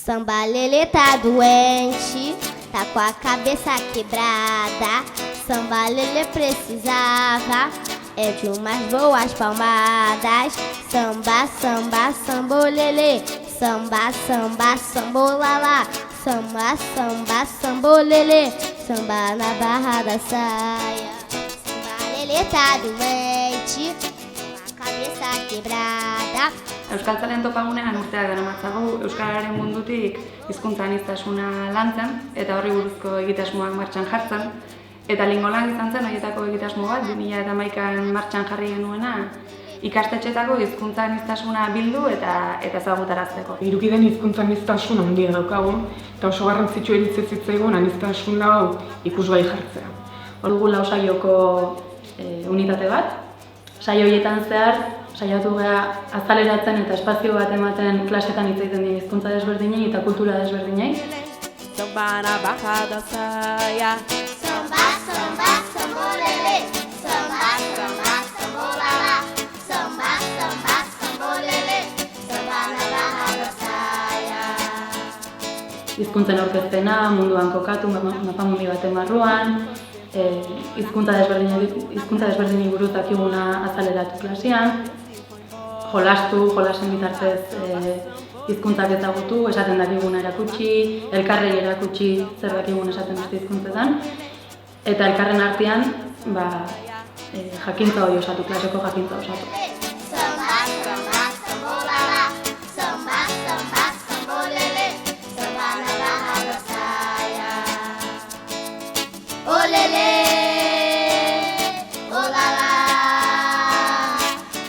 Samba Lelê tá doente, tá com a cabeça quebrada. Samba Lelê precisava de umas boas palmadas. Samba, samba, sambolelê. Samba, samba, sambolala. Samba, samba, sambolelê. Samba na barra da saia. Samba Lelê tá doente, com a cabeça quebrada. Euskaltzalen topagunean urteak daramatzagu euskararen mundutik hizkuntza aniztasuna lantzen eta horri buruzko egitasmoak martxan jartzen. Eta Lingolang izan zen horietako egitasmo bat 2011an martxan jarri genuena ikastetxeetako hizkuntza aniztasuna bildu eta ezagutarazteko. Irukiden hizkuntza aniztasun handia daukagu eta oso garrantzitsua iritzi zitzaigun aniztasun hau ikusgai jartzea. Hor dugu 4 saioko unitate bat. Saio horietan zehar saiatu gara azaleratzen eta espazio bat ematen klasetan hitz egiten dien hizkuntza desberdinei eta kultura desberdinei. Samba na barra da saia. Samba, samba, sambolelê. Samba, samba, sambolala. Samba, samba, sambolelê. Samba na barra da saia. Hizkuntzen aurkezpena, munduan kokatu, mapamundi baten barruan, hizkuntza desberdinei buruz dakiguna azaleratu klasean, jolasen bitartez hizkuntzak ezagutu, esaten dakiguna erakutsi, elkarrei erakutsi zer dakigun esaten beste hizkuntzetan, eta elkarren artean jakintza hori osatu, klaseko jakintza osatu. Samba, samba, sambolala. Samba, samba, sambolelê. Samba na barra da saia. Olelê, olala,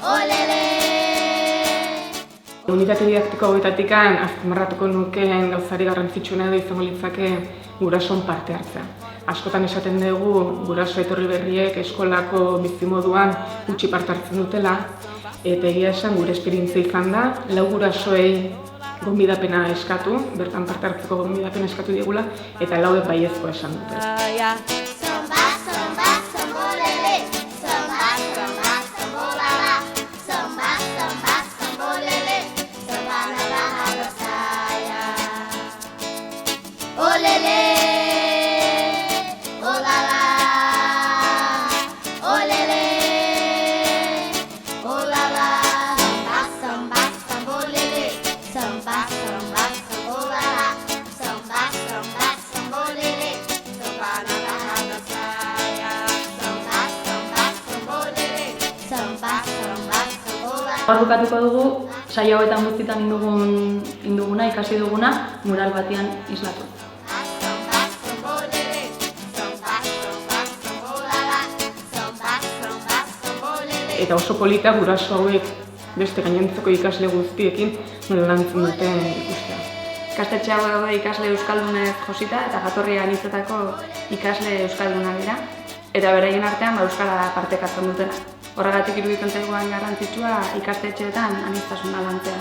olelê. Unitate didaktiko hauetatik azpimarratuko nukeen gauzari garrantzitsuena da izango litzake gurasoen parte hartzea. Askotan esaten dugu guraso etorri berriek eskolako bizimoduan gutxi parte hartzen dutela, eta egia esan gure esperientzia izan da, 4 gurasoei gonbidapena eskatu, bertan parte hartzeko gonbidapena eskatu diegula, eta 4ek baiezkoa esan dutela. Samba, samba, sambolelê. Samba, samba, sambolala. Samba, samba, sambolelê. Samba na barra da saia. Olelê, olala, olelê, olala. Samba, samba, sambolelê. Samba, samba, sambolala. Samba, samba, sambolelê. Samba na barra da saia. Samba, samba, sambolelê. Samba, samba, sambolala. Hor bukatuko dugu, saio hauetan guztietan induguna, ikasi duguna, mural batean islatu. Samba, sambolelê. Samba, samba, sambolala. Samba, samba, sambolelê. Eta oso polita guraso hauek beste gainontzeko ikasle guztiekin nola lantzen duten ikustea. Ikastetxe hau daude ikasle euskaldunez josita eta jatorria anitzetako ikasle euskaldunak dira. Eta beraien artean euskara partekatzen dutela. Horregatik iruditzen zaigu garrantzitsua ikastetxeetan aniztasuna lantzea.